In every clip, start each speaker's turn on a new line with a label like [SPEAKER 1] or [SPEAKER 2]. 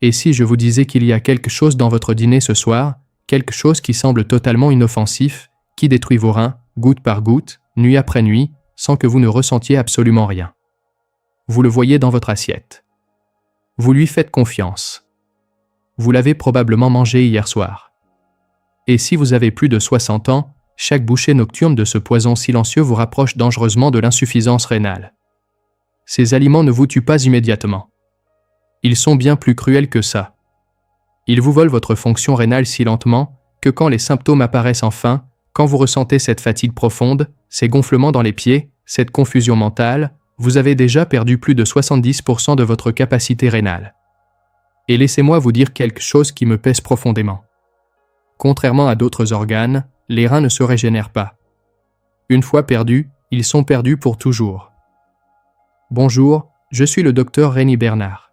[SPEAKER 1] Et si je vous disais qu'il y a quelque chose dans votre dîner ce soir, quelque chose qui semble totalement inoffensif, qui détruit vos reins, goutte par goutte, nuit après nuit, sans que vous ne ressentiez absolument rien. Vous le voyez dans votre assiette. Vous lui faites confiance. Vous l'avez probablement mangé hier soir. Et si vous avez plus de 60 ans, chaque bouchée nocturne de ce poison silencieux vous rapproche dangereusement de l'insuffisance rénale. Ces aliments ne vous tuent pas immédiatement. Ils sont bien plus cruels que ça. Ils vous volent votre fonction rénale si lentement que quand les symptômes apparaissent enfin, quand vous ressentez cette fatigue profonde, ces gonflements dans les pieds, cette confusion mentale, vous avez déjà perdu plus de 70% de votre capacité rénale. Et laissez-moi vous dire quelque chose qui me pèse profondément. Contrairement à d'autres organes, les reins ne se régénèrent pas. Une fois perdus, ils sont perdus pour toujours. Bonjour, je suis le docteur Rémi Bernard.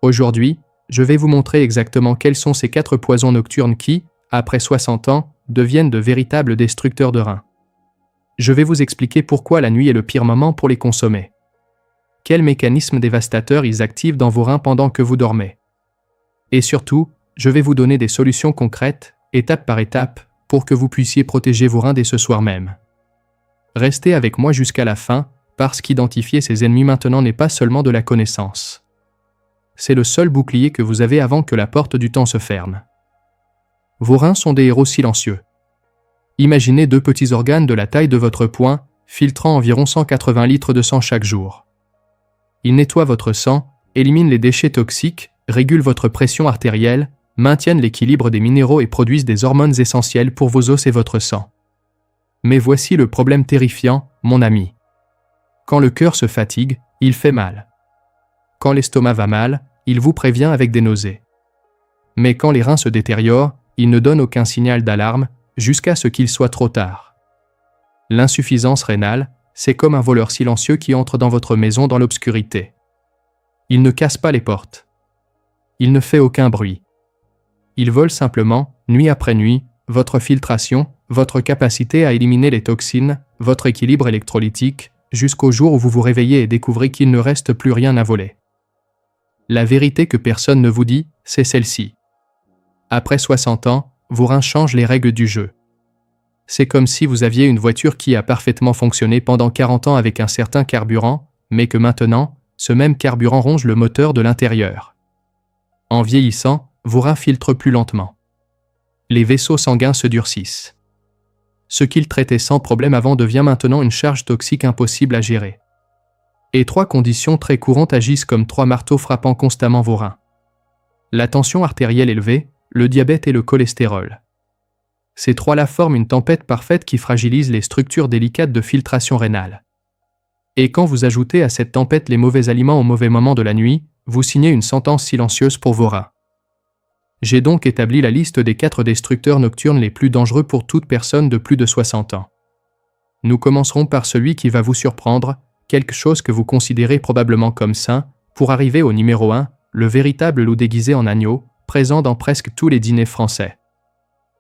[SPEAKER 1] Aujourd'hui, je vais vous montrer exactement quels sont ces 4 poisons nocturnes qui, après 60 ans, deviennent de véritables destructeurs de reins. Je vais vous expliquer pourquoi la nuit est le pire moment pour les consommer. Quels mécanismes dévastateurs ils activent dans vos reins pendant que vous dormez. Et surtout, je vais vous donner des solutions concrètes, étape par étape, pour que vous puissiez protéger vos reins dès ce soir même. Restez avec moi jusqu'à la fin, parce qu'identifier ces ennemis maintenant n'est pas seulement de la connaissance. C'est le seul bouclier que vous avez avant que la porte du temps se ferme. Vos reins sont des héros silencieux. Imaginez 2 petits organes de la taille de votre poing, filtrant environ 180 litres de sang chaque jour. Ils nettoient votre sang, éliminent les déchets toxiques, régulent votre pression artérielle, maintiennent l'équilibre des minéraux et produisent des hormones essentielles pour vos os et votre sang. Mais voici le problème terrifiant, mon ami. Quand le cœur se fatigue, il fait mal. Quand l'estomac va mal, il vous prévient avec des nausées. Mais quand les reins se détériorent, il ne donne aucun signal d'alarme, jusqu'à ce qu'il soit trop tard. L'insuffisance rénale, c'est comme un voleur silencieux qui entre dans votre maison dans l'obscurité. Il ne casse pas les portes. Il ne fait aucun bruit. Il vole simplement, nuit après nuit, votre filtration, votre capacité à éliminer les toxines, votre équilibre électrolytique, jusqu'au jour où vous vous réveillez et découvrez qu'il ne reste plus rien à voler. La vérité que personne ne vous dit, c'est celle-ci. Après 60 ans, vos reins changent les règles du jeu. C'est comme si vous aviez une voiture qui a parfaitement fonctionné pendant 40 ans avec un certain carburant, mais que maintenant, ce même carburant ronge le moteur de l'intérieur. En vieillissant, vos reins filtrent plus lentement. Les vaisseaux sanguins se durcissent. Ce qu'ils traitaient sans problème avant devient maintenant une charge toxique impossible à gérer. Et 3 conditions très courantes agissent comme 3 marteaux frappant constamment vos reins. La tension artérielle élevée, le diabète et le cholestérol. Ces 3-là forment une tempête parfaite qui fragilise les structures délicates de filtration rénale. Et quand vous ajoutez à cette tempête les mauvais aliments au mauvais moment de la nuit, vous signez une sentence silencieuse pour vos reins. J'ai donc établi la liste des 4 destructeurs nocturnes les plus dangereux pour toute personne de plus de 60 ans. Nous commencerons par celui qui va vous surprendre, quelque chose que vous considérez probablement comme sain, pour arriver au numéro 1, le véritable loup déguisé en agneau, présent dans presque tous les dîners français.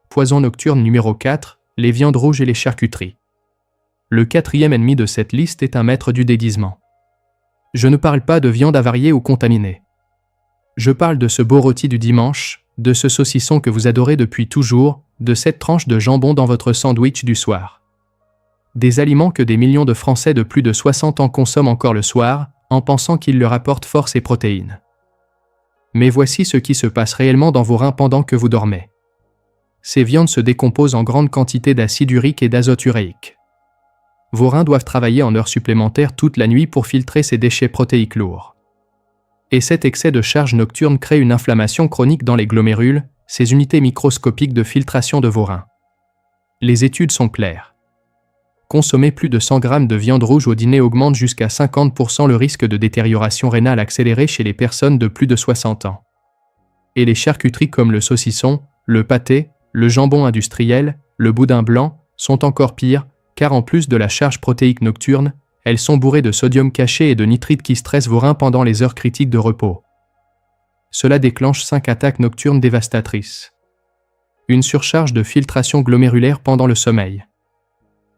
[SPEAKER 1] Poison nocturne numéro 4, les viandes rouges et les charcuteries. Le 4e ennemi de cette liste est un maître du déguisement. Je ne parle pas de viande avariée ou contaminée. Je parle de ce beau rôti du dimanche, de ce saucisson que vous adorez depuis toujours, de cette tranche de jambon dans votre sandwich du soir. Des aliments que des millions de Français de plus de 60 ans consomment encore le soir, en pensant qu'ils leur apportent force et protéines. Mais voici ce qui se passe réellement dans vos reins pendant que vous dormez. Ces viandes se décomposent en grande quantité d'acide urique et d'azote uréique. Vos reins doivent travailler en heures supplémentaires toute la nuit pour filtrer ces déchets protéiques lourds. Et cet excès de charge nocturne crée une inflammation chronique dans les glomérules, ces unités microscopiques de filtration de vos reins. Les études sont claires. Consommer plus de 100 grammes de viande rouge au dîner augmente jusqu'à 50% le risque de détérioration rénale accélérée chez les personnes de plus de 60 ans. Et les charcuteries comme le saucisson, le pâté, le jambon industriel, le boudin blanc, sont encore pires, car en plus de la charge protéique nocturne, elles sont bourrées de sodium caché et de nitrite qui stressent vos reins pendant les heures critiques de repos. Cela déclenche 5 attaques nocturnes dévastatrices. Une surcharge de filtration glomérulaire pendant le sommeil.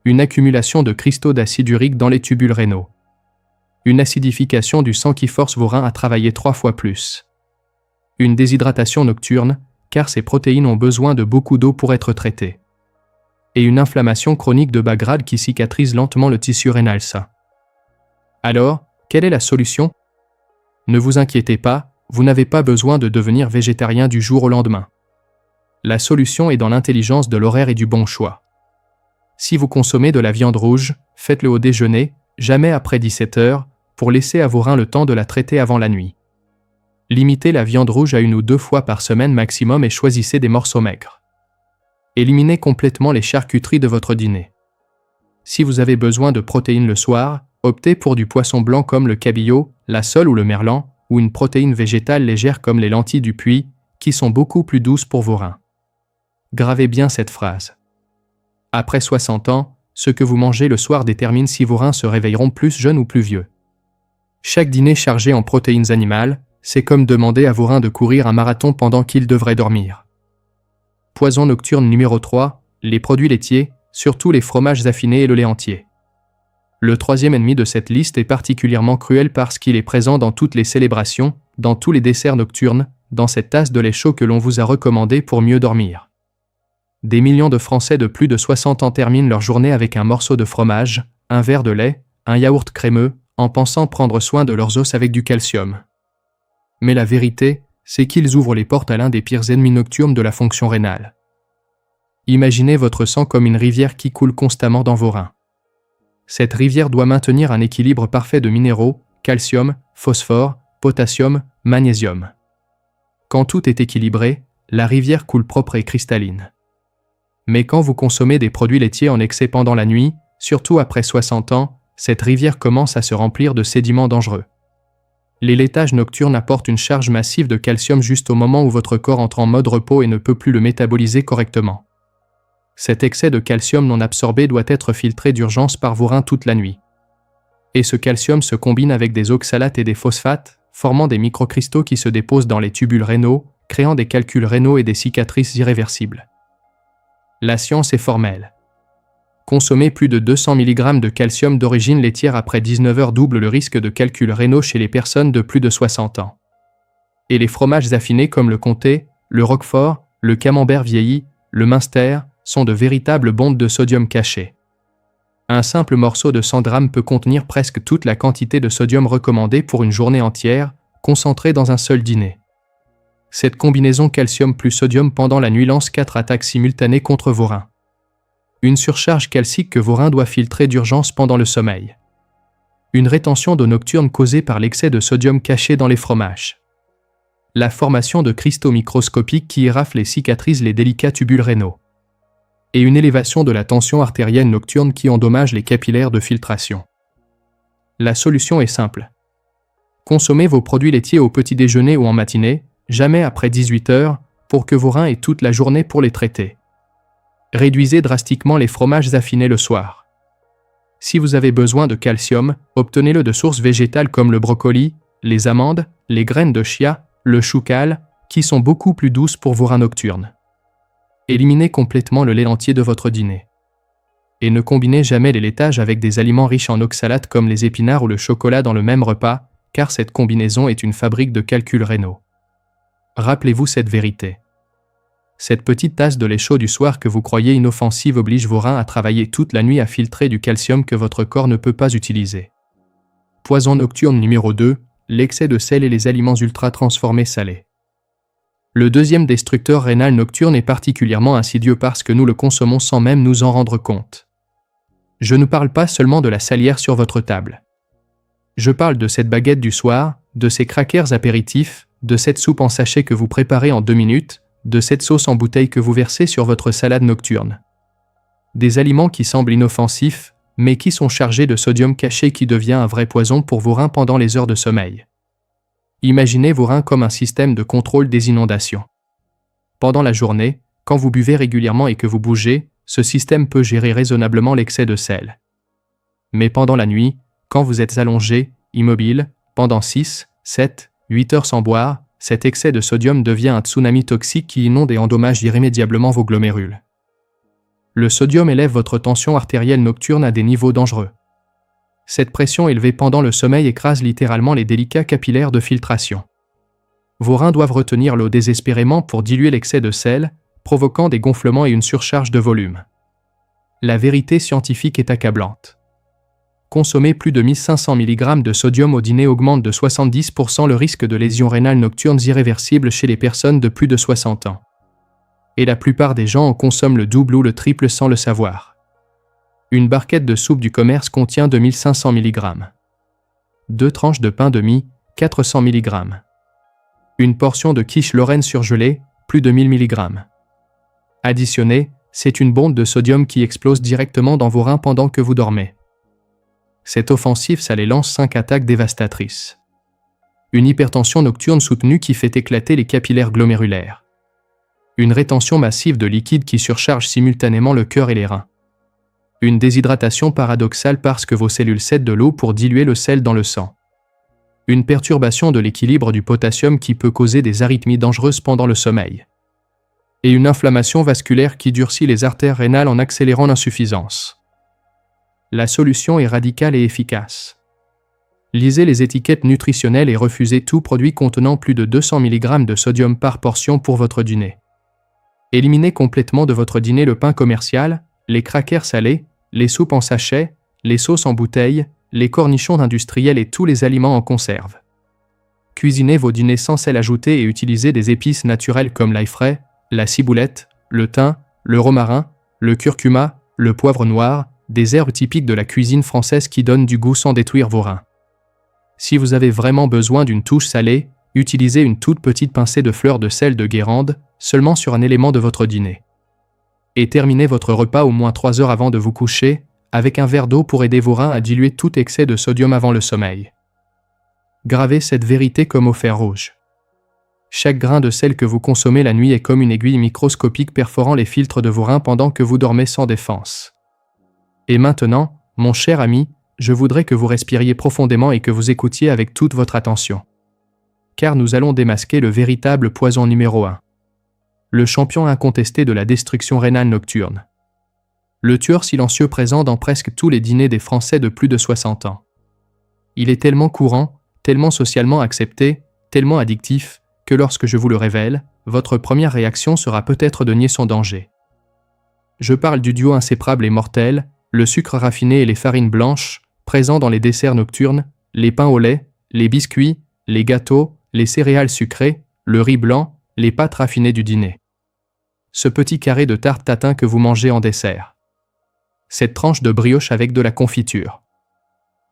[SPEAKER 1] Une accumulation de cristaux d'acide urique dans les tubules rénaux. Une acidification du sang qui force vos reins à travailler 3 fois plus. Une déshydratation nocturne, car ces protéines ont besoin de beaucoup d'eau pour être traitées. Et une inflammation chronique de bas grade qui cicatrise lentement le tissu rénal sain. Alors, quelle est la solution? Ne vous inquiétez pas, vous n'avez pas besoin de devenir végétarien du jour au lendemain. La solution est dans l'intelligence de l'horaire et du bon choix. Si vous consommez de la viande rouge, faites-le au déjeuner, jamais après 17 heures, pour laisser à vos reins le temps de la traiter avant la nuit. Limitez la viande rouge à 1 ou 2 fois par semaine maximum et choisissez des morceaux maigres. Éliminez complètement les charcuteries de votre dîner. Si vous avez besoin de protéines le soir, optez pour du poisson blanc comme le cabillaud, la sole ou le merlan, ou une protéine végétale légère comme les lentilles du puits, qui sont beaucoup plus douces pour vos reins. Gravez bien cette phrase. Après 60 ans, ce que vous mangez le soir détermine si vos reins se réveilleront plus jeunes ou plus vieux. Chaque dîner chargé en protéines animales, c'est comme demander à vos reins de courir un marathon pendant qu'ils devraient dormir. Poison nocturne numéro 3, les produits laitiers, surtout les fromages affinés et le lait entier. Le troisième ennemi de cette liste est particulièrement cruel parce qu'il est présent dans toutes les célébrations, dans tous les desserts nocturnes, dans cette tasse de lait chaud que l'on vous a recommandée pour mieux dormir. Des millions de Français de plus de 60 ans terminent leur journée avec un morceau de fromage, un verre de lait, un yaourt crémeux, en pensant prendre soin de leurs os avec du calcium. Mais la vérité, c'est qu'ils ouvrent les portes à l'un des pires ennemis nocturnes de la fonction rénale. Imaginez votre sang comme une rivière qui coule constamment dans vos reins. Cette rivière doit maintenir un équilibre parfait de minéraux, calcium, phosphore, potassium, magnésium. Quand tout est équilibré, la rivière coule propre et cristalline. Mais quand vous consommez des produits laitiers en excès pendant la nuit, surtout après 60 ans, cette rivière commence à se remplir de sédiments dangereux. Les laitages nocturnes apportent une charge massive de calcium juste au moment où votre corps entre en mode repos et ne peut plus le métaboliser correctement. Cet excès de calcium non absorbé doit être filtré d'urgence par vos reins toute la nuit. Et ce calcium se combine avec des oxalates et des phosphates, formant des microcristaux qui se déposent dans les tubules rénaux, créant des calculs rénaux et des cicatrices irréversibles. La science est formelle. Consommer plus de 200 mg de calcium d'origine laitière après 19 heures double le risque de calculs rénaux chez les personnes de plus de 60 ans. Et les fromages affinés comme le comté, le roquefort, le camembert vieilli, le Münster, sont de véritables bombes de sodium cachées. Un simple morceau de 100 g peut contenir presque toute la quantité de sodium recommandée pour une journée entière, concentrée dans un seul dîner. Cette combinaison calcium plus sodium pendant la nuit lance 4 attaques simultanées contre vos reins. Une surcharge calcique que vos reins doivent filtrer d'urgence pendant le sommeil. Une rétention d'eau nocturne causée par l'excès de sodium caché dans les fromages. La formation de cristaux microscopiques qui éraflent et cicatrisent les délicats tubules rénaux. Et une élévation de la tension artérielle nocturne qui endommage les capillaires de filtration. La solution est simple. Consommez vos produits laitiers au petit déjeuner ou en matinée, jamais après 18 heures, pour que vos reins aient toute la journée pour les traiter. Réduisez drastiquement les fromages affinés le soir. Si vous avez besoin de calcium, obtenez-le de sources végétales comme le brocoli, les amandes, les graines de chia, le choucal, qui sont beaucoup plus douces pour vos reins nocturnes. Éliminez complètement le lait entier de votre dîner. Et ne combinez jamais les laitages avec des aliments riches en oxalates comme les épinards ou le chocolat dans le même repas, car cette combinaison est une fabrique de calculs rénaux. Rappelez-vous cette vérité. Cette petite tasse de lait chaud du soir que vous croyez inoffensive oblige vos reins à travailler toute la nuit à filtrer du calcium que votre corps ne peut pas utiliser. Poison nocturne numéro 2, l'excès de sel et les aliments ultra transformés salés. Le deuxième destructeur rénal nocturne est particulièrement insidieux parce que nous le consommons sans même nous en rendre compte. Je ne parle pas seulement de la salière sur votre table. Je parle de cette baguette du soir, de ces crackers apéritifs, de cette soupe en sachet que vous préparez en 2 minutes, de cette sauce en bouteille que vous versez sur votre salade nocturne. Des aliments qui semblent inoffensifs, mais qui sont chargés de sodium caché qui devient un vrai poison pour vos reins pendant les heures de sommeil. Imaginez vos reins comme un système de contrôle des inondations. Pendant la journée, quand vous buvez régulièrement et que vous bougez, ce système peut gérer raisonnablement l'excès de sel. Mais pendant la nuit, quand vous êtes allongé, immobile, pendant 6, 7, 8 heures sans boire, cet excès de sodium devient un tsunami toxique qui inonde et endommage irrémédiablement vos glomérules. Le sodium élève votre tension artérielle nocturne à des niveaux dangereux. Cette pression élevée pendant le sommeil écrase littéralement les délicats capillaires de filtration. Vos reins doivent retenir l'eau désespérément pour diluer l'excès de sel, provoquant des gonflements et une surcharge de volume. La vérité scientifique est accablante. Consommer plus de 1500 mg de sodium au dîner augmente de 70% le risque de lésions rénales nocturnes irréversibles chez les personnes de plus de 60 ans. Et la plupart des gens en consomment le double ou le triple sans le savoir. Une barquette de soupe du commerce contient 2500 mg. 2 tranches de pain de mie, 400 mg. Une portion de quiche Lorraine surgelée, plus de 1000 mg. Additionné, c'est une bombe de sodium qui explose directement dans vos reins pendant que vous dormez. Cette offensive, ça les lance 5 attaques dévastatrices. Une hypertension nocturne soutenue qui fait éclater les capillaires glomérulaires. Une rétention massive de liquide qui surcharge simultanément le cœur et les reins. Une déshydratation paradoxale parce que vos cellules cèdent de l'eau pour diluer le sel dans le sang. Une perturbation de l'équilibre du potassium qui peut causer des arythmies dangereuses pendant le sommeil. Et une inflammation vasculaire qui durcit les artères rénales en accélérant l'insuffisance. La solution est radicale et efficace. Lisez les étiquettes nutritionnelles et refusez tout produit contenant plus de 200 mg de sodium par portion pour votre dîner. Éliminez complètement de votre dîner le pain commercial, les crackers salés, les soupes en sachet, les sauces en bouteille, les cornichons industriels et tous les aliments en conserve. Cuisinez vos dîners sans sel ajouté et utilisez des épices naturelles comme l'ail frais, la ciboulette, le thym, le romarin, le curcuma, le poivre noir, des herbes typiques de la cuisine française qui donnent du goût sans détruire vos reins. Si vous avez vraiment besoin d'une touche salée, utilisez une toute petite pincée de fleurs de sel de Guérande, seulement sur un élément de votre dîner. Et terminez votre repas au moins 3 heures avant de vous coucher, avec un verre d'eau pour aider vos reins à diluer tout excès de sodium avant le sommeil. Gravez cette vérité comme au fer rouge. Chaque grain de sel que vous consommez la nuit est comme une aiguille microscopique perforant les filtres de vos reins pendant que vous dormez sans défense. Et maintenant, mon cher ami, je voudrais que vous respiriez profondément et que vous écoutiez avec toute votre attention. Car nous allons démasquer le véritable poison numéro 1. Le champion incontesté de la destruction rénale nocturne. Le tueur silencieux présent dans presque tous les dîners des Français de plus de 60 ans. Il est tellement courant, tellement socialement accepté, tellement addictif, que lorsque je vous le révèle, votre première réaction sera peut-être de nier son danger. Je parle du duo inséparable et mortel, le sucre raffiné et les farines blanches, présents dans les desserts nocturnes, les pains au lait, les biscuits, les gâteaux, les céréales sucrées, le riz blanc, les pâtes raffinées du dîner. Ce petit carré de tarte tatin que vous mangez en dessert. Cette tranche de brioche avec de la confiture.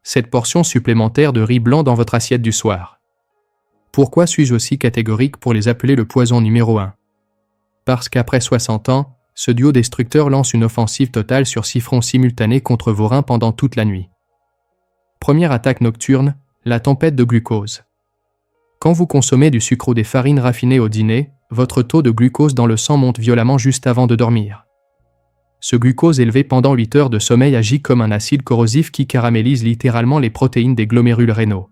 [SPEAKER 1] Cette portion supplémentaire de riz blanc dans votre assiette du soir. Pourquoi suis-je aussi catégorique pour les appeler le poison numéro 1 ? Parce qu'après 60 ans, ce duo destructeur lance une offensive totale sur 6 fronts simultanés contre vos reins pendant toute la nuit. Première attaque nocturne, la tempête de glucose. Quand vous consommez du sucre ou des farines raffinées au dîner, votre taux de glucose dans le sang monte violemment juste avant de dormir. Ce glucose élevé pendant 8 heures de sommeil agit comme un acide corrosif qui caramélise littéralement les protéines des glomérules rénaux.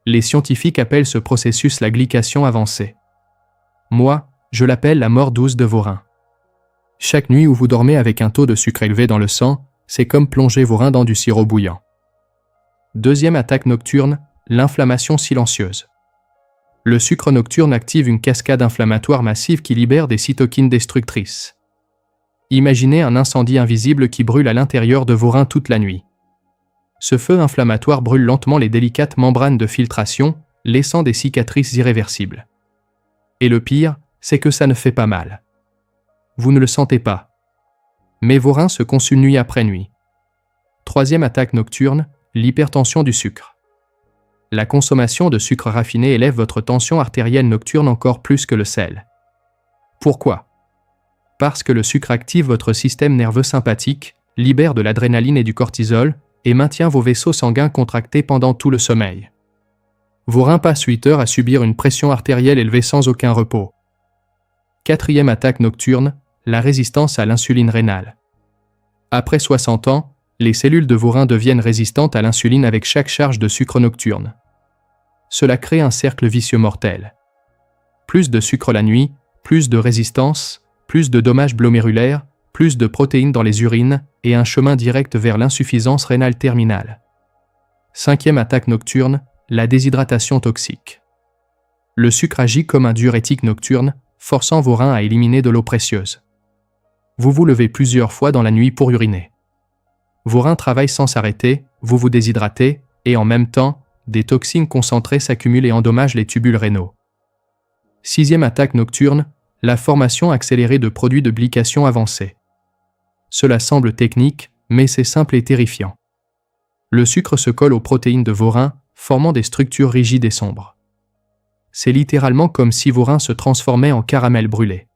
[SPEAKER 1] Les scientifiques appellent ce processus la glycation avancée. Moi, je l'appelle la mort douce de vos reins. Chaque nuit où vous dormez avec un taux de sucre élevé dans le sang, c'est comme plonger vos reins dans du sirop bouillant. Deuxième attaque nocturne, l'inflammation silencieuse. Le sucre nocturne active une cascade inflammatoire massive qui libère des cytokines destructrices. Imaginez un incendie invisible qui brûle à l'intérieur de vos reins toute la nuit. Ce feu inflammatoire brûle lentement les délicates membranes de filtration, laissant des cicatrices irréversibles. Et le pire, c'est que ça ne fait pas mal. Vous ne le sentez pas. Mais vos reins se consument nuit après nuit. Troisième attaque nocturne, l'hypertension du sucre. La consommation de sucre raffiné élève votre tension artérielle nocturne encore plus que le sel. Pourquoi ? Parce que le sucre active votre système nerveux sympathique, libère de l'adrénaline et du cortisol, et maintient vos vaisseaux sanguins contractés pendant tout le sommeil. Vos reins passent 8 heures à subir une pression artérielle élevée sans aucun repos. Quatrième attaque nocturne, la résistance à l'insuline rénale. Après 60 ans, les cellules de vos reins deviennent résistantes à l'insuline avec chaque charge de sucre nocturne. Cela crée un cercle vicieux mortel. Plus de sucre la nuit, plus de résistance, plus de dommages glomérulaires, plus de protéines dans les urines, et un chemin direct vers l'insuffisance rénale terminale. Cinquième attaque nocturne, la déshydratation toxique. Le sucre agit comme un diurétique nocturne, forçant vos reins à éliminer de l'eau précieuse. Vous vous levez plusieurs fois dans la nuit pour uriner. Vos reins travaillent sans s'arrêter, vous vous déshydratez, et en même temps, des toxines concentrées s'accumulent et endommagent les tubules rénaux. 6e attaque nocturne, la formation accélérée de produits de glycation avancés. Cela semble technique, mais c'est simple et terrifiant. Le sucre se colle aux protéines de vos reins, formant des structures rigides et sombres. C'est littéralement comme si vos reins se transformaient en caramel brûlé.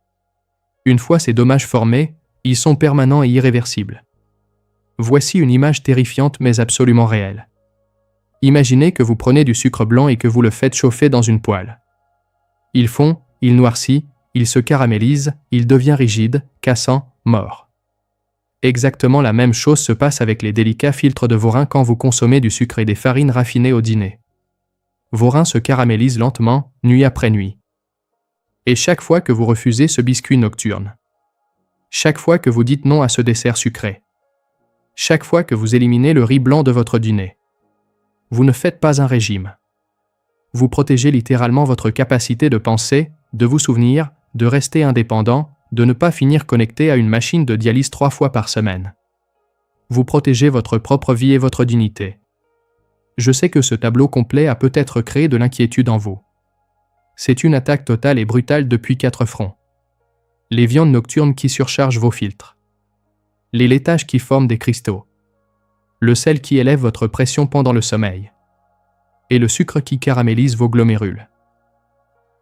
[SPEAKER 1] Une fois ces dommages formés, ils sont permanents et irréversibles. Voici une image terrifiante mais absolument réelle. Imaginez que vous prenez du sucre blanc et que vous le faites chauffer dans une poêle. Il fond, il noircit, il se caramélise, il devient rigide, cassant, mort. Exactement la même chose se passe avec les délicats filtres de vos reins quand vous consommez du sucre et des farines raffinées au dîner. Vos reins se caramélisent lentement, nuit après nuit. Et chaque fois que vous refusez ce biscuit nocturne, chaque fois que vous dites non à ce dessert sucré, chaque fois que vous éliminez le riz blanc de votre dîner, vous ne faites pas un régime. Vous protégez littéralement votre capacité de penser, de vous souvenir, de rester indépendant, de ne pas finir connecté à une machine de dialyse 3 fois par semaine. Vous protégez votre propre vie et votre dignité. Je sais que ce tableau complet a peut-être créé de l'inquiétude en vous. C'est une attaque totale et brutale depuis 4 fronts. Les viandes nocturnes qui surchargent vos filtres. Les laitages qui forment des cristaux. Le sel qui élève votre pression pendant le sommeil. Et le sucre qui caramélise vos glomérules.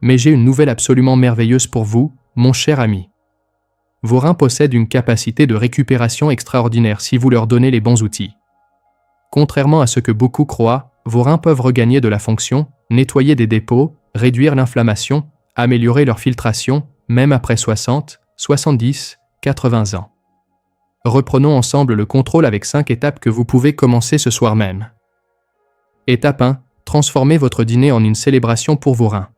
[SPEAKER 1] Mais j'ai une nouvelle absolument merveilleuse pour vous, mon cher ami. Vos reins possèdent une capacité de récupération extraordinaire si vous leur donnez les bons outils. Contrairement à ce que beaucoup croient, vos reins peuvent regagner de la fonction, nettoyer des dépôts, réduire l'inflammation, améliorer leur filtration, même après 60, 70, 80 ans. Reprenons ensemble le contrôle avec 5 étapes que vous pouvez commencer ce soir même. Étape 1. Transformez votre dîner en une célébration pour vos reins.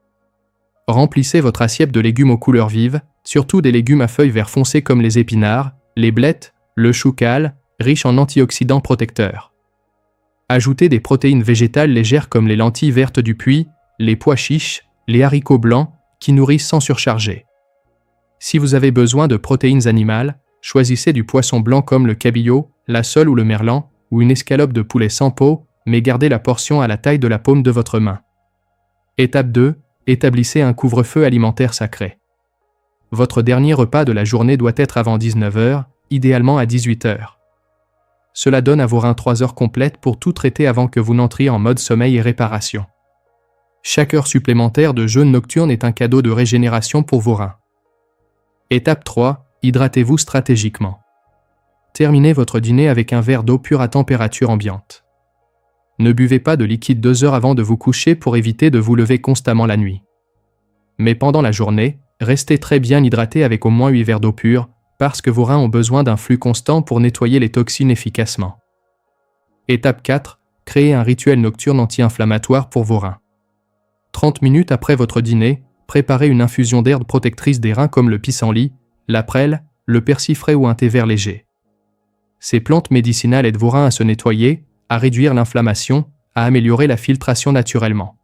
[SPEAKER 1] Remplissez votre assiette de légumes aux couleurs vives, surtout des légumes à feuilles vert foncé comme les épinards, les blettes, le chou cal, riche en antioxydants protecteurs. Ajoutez des protéines végétales légères comme les lentilles vertes du puits, les pois chiches, les haricots blancs, qui nourrissent sans surcharger. Si vous avez besoin de protéines animales, choisissez du poisson blanc comme le cabillaud, la sole ou le merlan, ou une escalope de poulet sans peau, mais gardez la portion à la taille de la paume de votre main. Étape 2. Établissez un couvre-feu alimentaire sacré. Votre dernier repas de la journée doit être avant 19 h, idéalement à 18 h. Cela donne à vos reins 3 heures complètes pour tout traiter avant que vous n'entriez en mode sommeil et réparation. Chaque heure supplémentaire de jeûne nocturne est un cadeau de régénération pour vos reins. Étape 3. Hydratez-vous stratégiquement. Terminez votre dîner avec un verre d'eau pure à température ambiante. Ne buvez pas de liquide 2 heures avant de vous coucher pour éviter de vous lever constamment la nuit. Mais pendant la journée, restez très bien hydraté avec au moins 8 verres d'eau pure, parce que vos reins ont besoin d'un flux constant pour nettoyer les toxines efficacement. Étape 4. Créez un rituel nocturne anti-inflammatoire pour vos reins. 30 minutes après votre dîner, préparez une infusion d'herbes protectrices des reins comme le pissenlit, la prêle, le persil frais ou un thé vert léger. Ces plantes médicinales aident vos reins à se nettoyer, à réduire l'inflammation, à améliorer la filtration naturellement.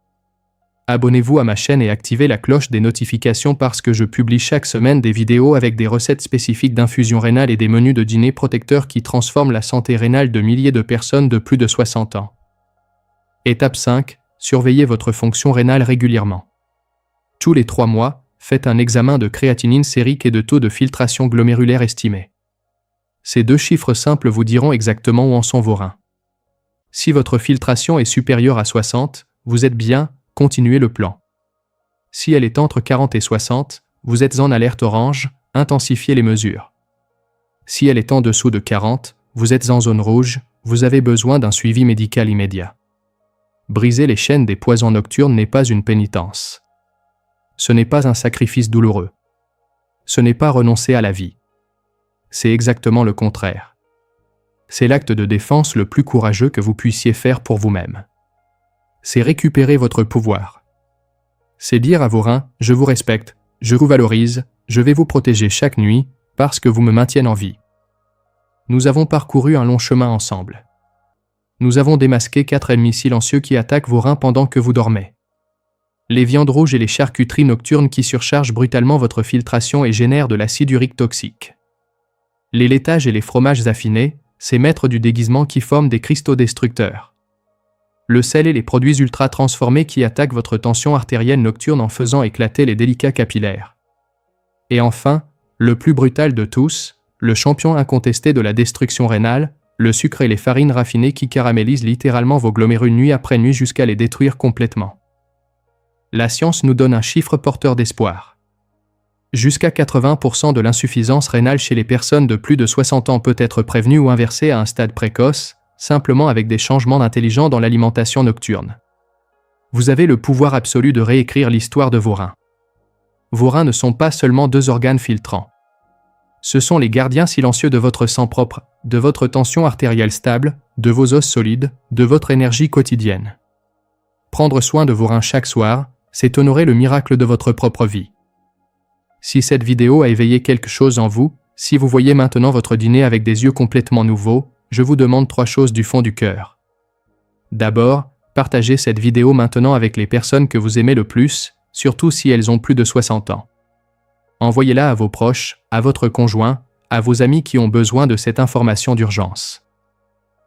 [SPEAKER 1] Abonnez-vous à ma chaîne et activez la cloche des notifications parce que je publie chaque semaine des vidéos avec des recettes spécifiques d'infusion rénale et des menus de dîner protecteurs qui transforment la santé rénale de milliers de personnes de plus de 60 ans. Étape 5. Surveillez votre fonction rénale régulièrement. Tous les 3 mois, faites un examen de créatinine sérique et de taux de filtration glomérulaire estimé. Ces 2 chiffres simples vous diront exactement où en sont vos reins. Si votre filtration est supérieure à 60, vous êtes bien, continuez le plan. Si elle est entre 40 et 60, vous êtes en alerte orange, intensifiez les mesures. Si elle est en dessous de 40, vous êtes en zone rouge, vous avez besoin d'un suivi médical immédiat. Briser les chaînes des poisons nocturnes n'est pas une pénitence. Ce n'est pas un sacrifice douloureux. Ce n'est pas renoncer à la vie. C'est exactement le contraire. C'est l'acte de défense le plus courageux que vous puissiez faire pour vous-même. C'est récupérer votre pouvoir. C'est dire à vos reins, je vous respecte, je vous valorise, je vais vous protéger chaque nuit, parce que vous me maintiennent en vie. Nous avons parcouru un long chemin ensemble. Nous avons démasqué 4 ennemis silencieux qui attaquent vos reins pendant que vous dormez. Les viandes rouges et les charcuteries nocturnes qui surchargent brutalement votre filtration et génèrent de l'acide urique toxique. Les laitages et les fromages affinés, ces maîtres du déguisement qui forment des cristaux destructeurs. Le sel et les produits ultra transformés qui attaquent votre tension artérielle nocturne en faisant éclater les délicats capillaires. Et enfin, le plus brutal de tous, le champion incontesté de la destruction rénale, le sucre et les farines raffinées qui caramélisent littéralement vos glomérus nuit après nuit jusqu'à les détruire complètement. La science nous donne un chiffre porteur d'espoir. Jusqu'à 80% de l'insuffisance rénale chez les personnes de plus de 60 ans peut être prévenue ou inversée à un stade précoce, simplement avec des changements intelligents dans l'alimentation nocturne. Vous avez le pouvoir absolu de réécrire l'histoire de vos reins. Vos reins ne sont pas seulement deux organes filtrants. Ce sont les gardiens silencieux de votre sang propre, de votre tension artérielle stable, de vos os solides, de votre énergie quotidienne. Prendre soin de vos reins chaque soir, c'est honorer le miracle de votre propre vie. Si cette vidéo a éveillé quelque chose en vous, si vous voyez maintenant votre dîner avec des yeux complètement nouveaux, je vous demande 3 choses du fond du cœur. D'abord, partagez cette vidéo maintenant avec les personnes que vous aimez le plus, surtout si elles ont plus de 60 ans. Envoyez-la à vos proches, à votre conjoint, à vos amis qui ont besoin de cette information d'urgence.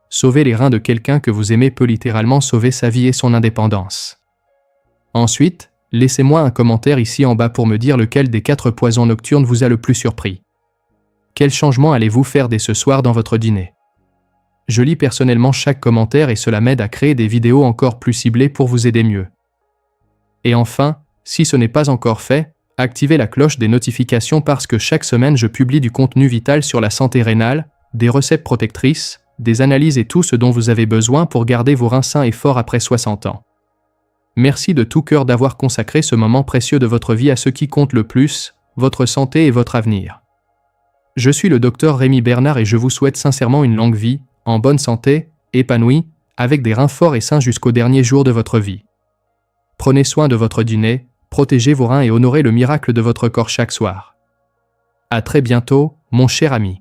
[SPEAKER 1] Sauver les reins de quelqu'un que vous aimez peut littéralement sauver sa vie et son indépendance. Ensuite, laissez-moi un commentaire ici en bas pour me dire lequel des 4 poisons nocturnes vous a le plus surpris. Quel changement allez-vous faire dès ce soir dans votre dîner? Je lis personnellement chaque commentaire et cela m'aide à créer des vidéos encore plus ciblées pour vous aider mieux. Et enfin, si ce n'est pas encore fait, activez la cloche des notifications parce que chaque semaine je publie du contenu vital sur la santé rénale, des recettes protectrices, des analyses et tout ce dont vous avez besoin pour garder vos reins sains et forts après 60 ans. Merci de tout cœur d'avoir consacré ce moment précieux de votre vie à ce qui compte le plus, votre santé et votre avenir. Je suis le docteur Rémi Bernard et je vous souhaite sincèrement une longue vie, en bonne santé, épanouie, avec des reins forts et sains jusqu'au dernier jour de votre vie. Prenez soin de votre dîner, protégez vos reins et honorez le miracle de votre corps chaque soir. À très bientôt, mon cher ami.